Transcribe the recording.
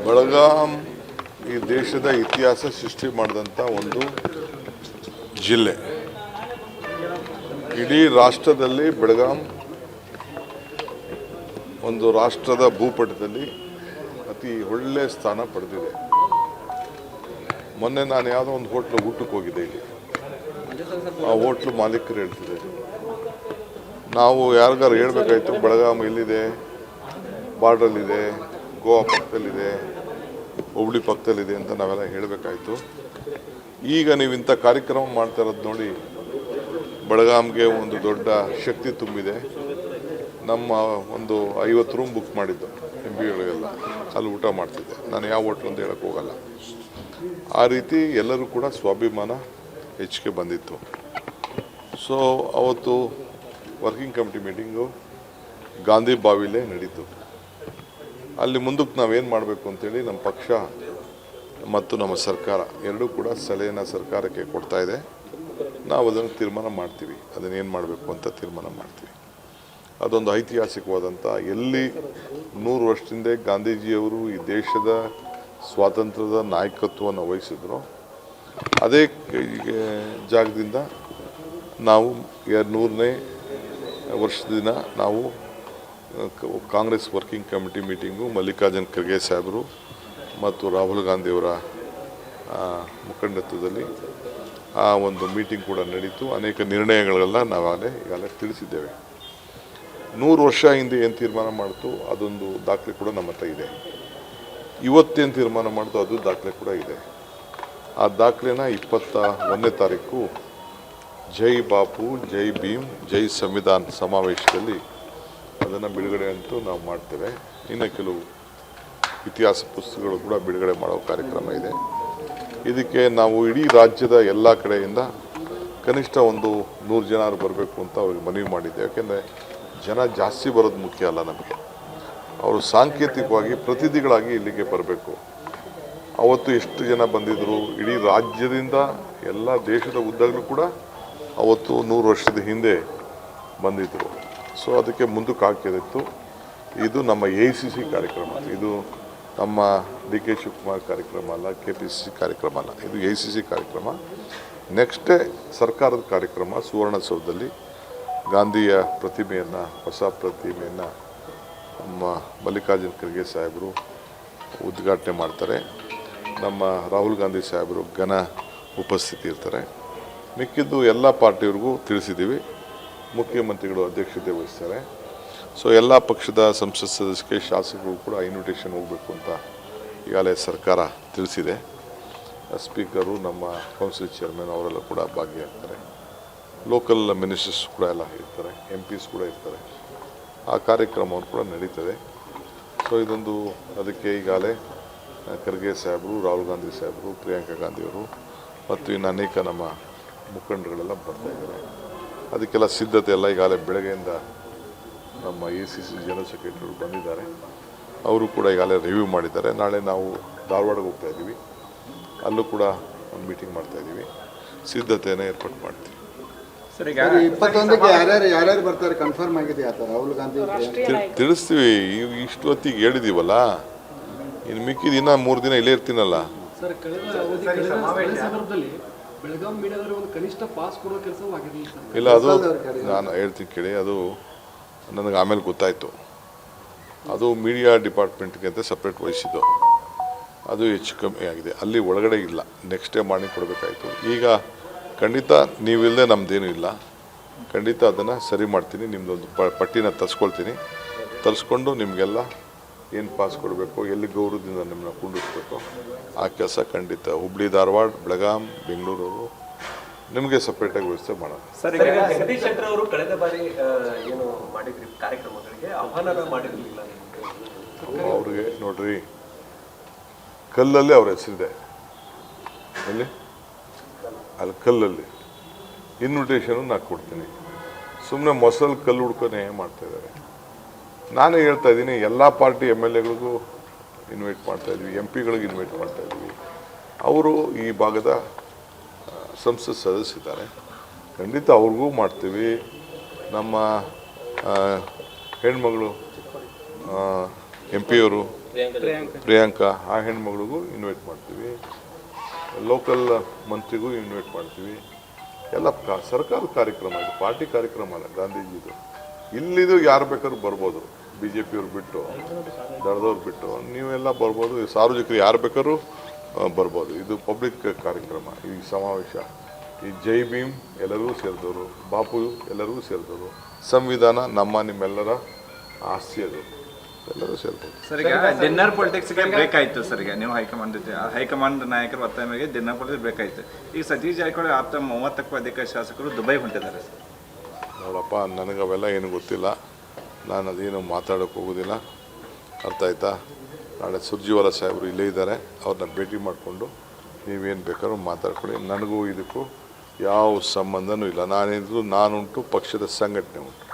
ಬೆಳಗಾಂ ಈ ದೇಶದ ಇತಿಹಾಸ ಸೃಷ್ಟಿ ಮಾಡಿದಂಥ ಒಂದು ಜಿಲ್ಲೆ. ಇಡೀ ರಾಷ್ಟ್ರದಲ್ಲಿ ಬೆಳಗಾಂ ಒಂದು ರಾಷ್ಟ್ರದ ಭೂಪಟದಲ್ಲಿ ಅತಿ ಒಳ್ಳೆಯ ಸ್ಥಾನ ಪಡೆದಿದೆ. ಮೊನ್ನೆ ನಾನು ಯಾವುದೋ ಒಂದು ಹೋಟ್ಲು ಊಟಕ್ಕೆ ಹೋಗಿದ್ದೆ. ಇಲ್ಲಿ ಆ ಹೋಟ್ಲು ಮಾಲೀಕರು ಹೇಳ್ತಿದೆ, ನಾವು ಯಾರಿಗಾರು ಹೇಳ್ಬೇಕಾಯ್ತು ಬೆಳಗಾಂ ಎಲ್ಲಿದೆ, ಬಾರ್ಡ್ರಲ್ಲಿದೆ, ಗೋವಾ ಪಕ್ಕದಲ್ಲಿದೆ, ಹುಬ್ಳಿ ಪಕ್ಕದಲ್ಲಿದೆ ಅಂತ ನಾವೆಲ್ಲ ಹೇಳಬೇಕಾಯ್ತು. ಈಗ ನೀವು ಇಂಥ ಕಾರ್ಯಕ್ರಮ ಮಾಡ್ತಾ ಇರೋದು ನೋಡಿ ಬೆಳಗಾಂಗೆ ಒಂದು ದೊಡ್ಡ ಶಕ್ತಿ ತುಂಬಿದೆ. ನಮ್ಮ ಒಂದು 50 ರೂಮ್ ಬುಕ್ ಮಾಡಿದ್ದು MPಗಳಿಗೆಲ್ಲ, ಅಲ್ಲಿ ಊಟ ಮಾಡ್ತಿದ್ದೆ. ನಾನು ಯಾವ ಹೋಟ್ಲು ಅಂತ ಹೇಳಕ್ಕೆ ಹೋಗಲ್ಲ. ಆ ರೀತಿ ಎಲ್ಲರೂ ಕೂಡ ಸ್ವಾಭಿಮಾನ ಹೆಚ್ಚಿಗೆ ಬಂದಿತ್ತು. ಸೊ ಅವತ್ತು ವರ್ಕಿಂಗ್ ಕಮಿಟಿ ಮೀಟಿಂಗು ಗಾಂಧಿ ಬಾವಿಲೇ ನಡೀತು. ಅಲ್ಲಿ ಮುಂದಕ್ಕೆ ನಾವೇನು ಮಾಡಬೇಕು ಅಂತೇಳಿ ನಮ್ಮ ಪಕ್ಷ ಮತ್ತು ನಮ್ಮ ಸರ್ಕಾರ ಎರಡೂ ಕೂಡ ಸಲಹೆನ ಸರ್ಕಾರಕ್ಕೆ ಕೊಡ್ತಾ ಇದೆ. ನಾವು ಅದನ್ನು ತೀರ್ಮಾನ ಮಾಡ್ತೀವಿ, ಅದನ್ನೇನು ಮಾಡಬೇಕು ಅಂತ ತೀರ್ಮಾನ ಮಾಡ್ತೀವಿ. ಅದೊಂದು ಐತಿಹಾಸಿಕವಾದಂಥ, ಎಲ್ಲಿ 100 ವರ್ಷದಿಂದ ಗಾಂಧೀಜಿಯವರು ಈ ದೇಶದ ಸ್ವಾತಂತ್ರ್ಯದ ನಾಯಕತ್ವವನ್ನು ವಹಿಸಿದ್ರು, ಅದೇ ಜಾಗದಿಂದ ನಾವು 100ನೇ ವರ್ಷದ ದಿನ ನಾವು Congress working committee meeting Mallikarjun Kharge ಸಾಹೇಬರು ಮತ್ತು ರಾಹುಲ್ ಗಾಂಧಿಯವರ ಮುಖಂಡತ್ವದಲ್ಲಿ ಆ ಒಂದು ಮೀಟಿಂಗ್ ಕೂಡ ನಡೀತು. ಅನೇಕ ನಿರ್ಣಯಗಳೆಲ್ಲ ಈಗಾಗಲೇ ತಿಳಿಸಿದ್ದೇವೆ. 100 ವರ್ಷ ಹಿಂದೆ ಏನು ತೀರ್ಮಾನ ಮಾಡ್ತು ಅದೊಂದು ದಾಖಲೆ ಕೂಡ ನಮ್ಮ ಹತ್ರ ಇದೆ. ಇವತ್ತೇನು ತೀರ್ಮಾನ ಮಾಡ್ತು ಅದು ದಾಖಲೆ ಕೂಡ ಇದೆ. ಆ ದಾಖಲೆನ 21ನೇ ತಾರೀಕು ಜೈ ಬಾಪು, ಜೈ ಭೀಮ್, ಜೈ ಸಂವಿಧಾನ್ ಸಮಾವೇಶದಲ್ಲಿ ಅದನ್ನು ಬಿಡುಗಡೆ ಅಂತೂ ನಾವು ಮಾಡ್ತೇವೆ. ಇನ್ನು ಕೆಲವು ಇತಿಹಾಸ ಪುಸ್ತಕಗಳು ಕೂಡ ಬಿಡುಗಡೆ ಮಾಡೋ ಕಾರ್ಯಕ್ರಮ ಇದೆ. ಇದಕ್ಕೆ ನಾವು ಇಡೀ ರಾಜ್ಯದ ಎಲ್ಲ ಕಡೆಯಿಂದ ಕನಿಷ್ಠ ಒಂದು 100 ಜನ ಬರಬೇಕು ಅಂತ ಅವ್ರಿಗೆ ಮನವಿ ಮಾಡಿದ್ದೆ. ಯಾಕೆಂದರೆ ಜನ ಜಾಸ್ತಿ ಬರೋದು ಮುಖ್ಯ ಅಲ್ಲ ನಮಗೆ, ಅವರು ಸಾಂಕೇತಿಕವಾಗಿ ಪ್ರತಿನಿಧಿಗಳಾಗಿ ಇಲ್ಲಿಗೆ ಬರಬೇಕು. ಅವತ್ತು ಎಷ್ಟು ಜನ ಬಂದಿದ್ದರು, ಇಡೀ ರಾಜ್ಯದಿಂದ ಎಲ್ಲ ದೇಶದ ಉದ್ದಗಲೂ ಕೂಡ ಅವತ್ತು 100 ವರ್ಷದ ಹಿಂದೆ ಬಂದಿದ್ದರು. ಸೊ ಅದಕ್ಕೆ ಮುಂದಕ್ಕೆ ಹಾಕಿದಿತ್ತು. ಇದು ನಮ್ಮ AICC ಕಾರ್ಯಕ್ರಮ, ಇದು ನಮ್ಮ DK ಶಿವಕುಮಾರ್ ಕಾರ್ಯಕ್ರಮ ಅಲ್ಲ, KPCC ಕಾರ್ಯಕ್ರಮ ಅಲ್ಲ, ಇದು AICC ಕಾರ್ಯಕ್ರಮ. ನೆಕ್ಸ್ಟೇ ಸರ್ಕಾರದ ಕಾರ್ಯಕ್ರಮ ಸುವರ್ಣಸೌಧದಲ್ಲಿ ಗಾಂಧಿಯ ಪ್ರತಿಮೆಯನ್ನು, ಹೊಸ ಪ್ರತಿಮೆಯನ್ನು ನಮ್ಮ ಮಲ್ಲಿಕಾರ್ಜುನ್ ಖರ್ಗೆ ಸಾಹೇಬರು ಉದ್ಘಾಟನೆ ಮಾಡ್ತಾರೆ. ನಮ್ಮ ರಾಹುಲ್ ಗಾಂಧಿ ಸಾಹೇಬರು ಘನ ಉಪಸ್ಥಿತಿ ಇರ್ತಾರೆ. ಮಿಕ್ಕಿದ್ದು ಎಲ್ಲ ಪಾರ್ಟಿಯವ್ರಿಗೂ ತಿಳಿಸಿದ್ದೀವಿ. ಮುಖ್ಯಮಂತ್ರಿಗಳು ಅಧ್ಯಕ್ಷತೆ ವಹಿಸ್ತಾರೆ. ಸೊ ಎಲ್ಲ ಪಕ್ಷದ ಸಂಸತ್ ಸದಸ್ಯರಿಗೆ, ಶಾಸಕರು ಕೂಡ ಇನ್ವಿಟೇಷನ್ ಹೋಗಬೇಕು ಅಂತ ಈಗಾಗಲೇ ಸರ್ಕಾರ ತಿಳಿಸಿದೆ. ಸ್ಪೀಕರು, ನಮ್ಮ ಕೌನ್ಸಿಲ್ ಚೇರ್ಮನ್ ಅವರೆಲ್ಲ ಕೂಡ ಭಾಗಿಯಾಗ್ತಾರೆ. ಲೋಕಲ್ ಮಿನಿಸ್ಟರ್ಸ್ ಕೂಡ ಎಲ್ಲ ಇರ್ತಾರೆ, MPs ಕೂಡ ಇರ್ತಾರೆ. ಆ ಕಾರ್ಯಕ್ರಮವನ್ನು ಕೂಡ ನಡೀತದೆ. ಸೊ ಇದೊಂದು ಅದಕ್ಕೆ ಈಗಾಗಲೇ ಖರ್ಗೆ ಸಾಹೇಬರು, ರಾಹುಲ್ ಗಾಂಧಿ ಸಾಹೇಬರು, ಪ್ರಿಯಾಂಕಾ ಗಾಂಧಿಯವರು ಮತ್ತು ಇನ್ನು ಅನೇಕ ನಮ್ಮ ಮುಖಂಡರುಗಳೆಲ್ಲ ಬರ್ತಾಯಿದ್ದಾರೆ. ಅದಕ್ಕೆಲ್ಲ ಸಿದ್ಧತೆ ಎಲ್ಲ ಈಗಾಗಲೇ ಬೆಳಗ್ಗೆಯಿಂದ ನಮ್ಮ AICC ಜನರಲ್ ಸೆಕ್ರೆಟರಿ ಬಂದಿದ್ದಾರೆ. ಅವರು ಕೂಡ ಈಗಾಗಲೇ ರಿವ್ಯೂ ಮಾಡಿದ್ದಾರೆ. ನಾಳೆ ನಾವು ಧಾರವಾಡಕ್ಕೆ ಹೋಗ್ತಾ ಇದ್ದೀವಿ, ಅಲ್ಲೂ ಕೂಡ ಒಂದು ಮೀಟಿಂಗ್ ಮಾಡ್ತಾಯಿದ್ದೀವಿ. ಸಿದ್ಧತೆಯನ್ನು ಏರ್ಪಾಡು ಮಾಡ್ತೀವಿ. 21ಕ್ಕೆ ಯಾರ್ಯಾರು ಬರ್ತಾರೆ ಕನ್ಫರ್ಮ್ ಆಗಿದೆ? ರಾಹುಲ್ ಗಾಂಧಿ ತಿಳಿಸ್ತೀವಿ. ಇಷ್ಟು ಹೊತ್ತಿಗೆ ಹೇಳಿದ್ದೀವಲ್ಲ, ಇನ್ನು ಮಿಕ್ಕಿದ ಇನ್ನೂ 3 ದಿನ ಇಲ್ಲೇ ಇರ್ತೀನಲ್ಲ. ಇಲ್ಲ, ಅದು ನಾನು ಹೇಳ್ತೀನಿ ಕೇಳಿ, ಅದು ನನಗೆ ಆಮೇಲೆ ಗೊತ್ತಾಯಿತು. ಅದು ಮೀಡಿಯಾ ಡಿಪಾರ್ಟ್ಮೆಂಟ್ಗೆ ಅಂತ ಸಪ್ರೇಟ್ ವಹಿಸಿದ್ದು, ಅದು ಹೆಚ್ಚು ಕಮ್ಮಿ ಆಗಿದೆ. ಅಲ್ಲಿ ಒಳಗಡೆ ಇಲ್ಲ, ನೆಕ್ಸ್ಟ್ ಡೇ ಮಾರ್ನಿಂಗ್ ಕೊಡಬೇಕಾಯಿತು. ಈಗ ಖಂಡಿತ ನೀವಿಲ್ಲದೆ ನಮ್ಮದೇನೂ ಇಲ್ಲ, ಖಂಡಿತ ಅದನ್ನು ಸರಿ ಮಾಡ್ತೀನಿ. ನಿಮ್ಮದೊಂದು ಪಟ್ಟಿನ ತರಿಸ್ಕೊಂಡು ನಿಮಗೆಲ್ಲ ಏನು ಪಾಸ್ ಕೊಡಬೇಕು, ಎಲ್ಲಿ ಗೌರವದಿಂದ ನಿಮ್ಮನ್ನ ಕುಂಡಿಸ್ಬೇಕು, ಆ ಕೆಲಸ ಖಂಡಿತ ಹುಬ್ಳಿ, ಧಾರವಾಡ, ಬೆಳಗಾಂ, ಬೆಂಗಳೂರು ನಿಮಗೆ ಸಪ್ರೇಟಾಗಿ ವ್ಯವಸ್ಥೆ ಮಾಡೋಣ. ಅವರು ಕಳೆದ ಬಾರಿ ಏನು ಮಾಡಿದ್ರಿ ಕಾರ್ಯಕ್ರಮಗಳಿಗೆ ಆಹ್ವಾನ ಮಾಡಿರಲಿಲ್ಲ. ಅವ್ರಿಗೆ ನೋಡ್ರಿ, ಕಲ್ಲಲ್ಲಿ ಅವ್ರ ಹೆಸರಿದೆ, ಎಲ್ಲಿ ಅಲ್ಲಿ ಕಲ್ಲಲ್ಲಿ ಇನ್ವಿಟೇಷನು ನಾನು ಕೊಡ್ತೀನಿ. ಸುಮ್ಮನೆ ಮೊಸಲ್ ಕಲ್ಲು ಹುಡ್ಕೊನೆ ಮಾಡ್ತಾಯಿದ್ದಾರೆ. ನಾನೇ ಹೇಳ್ತಾ ಇದ್ದೀನಿ, ಎಲ್ಲ ಪಾರ್ಟಿ MLAಗಳಿಗೂ ಇನ್ವೈಟ್ ಮಾಡ್ತಾಯಿದ್ವಿ, MPಗಳಿಗೆ ಇನ್ವೈಟ್ ಮಾಡ್ತಾಯಿದ್ವಿ. ಅವರು ಈ ಭಾಗದ ಸಂಸತ್ ಸದಸ್ಯರಿದ್ದಾರೆ, ಖಂಡಿತ ಅವ್ರಿಗೂ ಮಾಡ್ತೀವಿ. ನಮ್ಮ ಹೆಣ್ಮಗಳು MP ಅವರು ಪ್ರಿಯಾಂಕಾ ಆ ಹೆಣ್ಮಗಳಿಗೂ ಇನ್ವೈಟ್ ಮಾಡ್ತೀವಿ, ಲೋಕಲ್ ಮಂತ್ರಿಗೂ ಇನ್ವೈಟ್ ಮಾಡ್ತೀವಿ. ಎಲ್ಲ ಸರ್ಕಾರದ ಕಾರ್ಯಕ್ರಮ, ಇದು ಪಾರ್ಟಿ ಕಾರ್ಯಕ್ರಮ ಅಲ್ಲ ಗಾಂಧೀಜಿದು. ಇಲ್ಲಿದು ಯಾರು ಬೇಕಾದ್ರೂ ಬರ್ಬೋದು, ಬಿ ಜೆ ಪಿಯವ್ರು ಬಿಟ್ಟು, ದಳದವ್ರು ಬಿಟ್ಟು ನೀವೆಲ್ಲ ಬರ್ಬೋದು, ಸಾರ್ವಜನಿಕರು ಯಾರು ಬೇಕಾದ್ರೂ ಬರ್ಬೋದು. ಇದು ಪಬ್ಲಿಕ್ ಕಾರ್ಯಕ್ರಮ. ಈ ಸಮಾವೇಶ, ಈ ಜೈ ಭೀಮ್ ಎಲ್ಲರಿಗೂ ಸೇರಿದವರು, ಬಾಪು ಎಲ್ಲರಿಗೂ ಸೇರಿದವರು, ಸಂವಿಧಾನ ನಮ್ಮ ನಿಮ್ಮೆಲ್ಲರ ಆಸ್ತಿ, ಅದು ಎಲ್ಲರೂ ಸೇರ್ಬೋದು. ಸರ್ ಈಗ ಡಿನ್ನರ್ ಪೊಲಿಟಿಕ್ಸ್ಗೆ ಬ್ರೇಕ್ ಆಯಿತು ಸರ್. ಈಗ ನೀವು ಹೈಕಮಾಂಡ್ ನಾಯಕರು ಒತ್ತಾಯ ಮೇರೆಗೆ ಡಿನ್ನರ್ ಪೊಲಿಟಿಕ್ಸ್ ಬ್ರೇಕ್ ಆಯಿತು. ಈಗ ಸತೀಶ್ ಜಾರಕಿಹೊಳಿ ಆಪ್ತ 30ಕ್ಕೂ ಅಧಿಕ ಶಾಸಕರು ದುಬೈ ಹೊಂಟಿದ್ದಾರೆ ಸರ್. ನೋಡಪ್ಪ, ನನಗೆ ಅವೆಲ್ಲ ಏನು ಗೊತ್ತಿಲ್ಲ, ನಾನು ಅದೇನು ಮಾತಾಡೋಕ್ಕೆ ಹೋಗೋದಿಲ್ಲ, ಅರ್ಥ ಆಯ್ತಾ? ನಾಳೆ ಸುರ್ಜಿವಾಲ ಸಾಹೇಬರು ಇಲ್ಲೇ ಇದ್ದಾರೆ, ಅವ್ರನ್ನ ಭೇಟಿ ಮಾಡಿಕೊಂಡು ನೀವೇನು ಬೇಕಾದ್ರೂ ಮಾತಾಡ್ಕೊಳ್ಳಿ. ನನಗೂ ಇದಕ್ಕೂ ಯಾವ ಸಂಬಂಧನೂ ಇಲ್ಲ. ನಾನುಂಟು, ಪಕ್ಷದ ಸಂಘಟನೆ ಉಂಟು.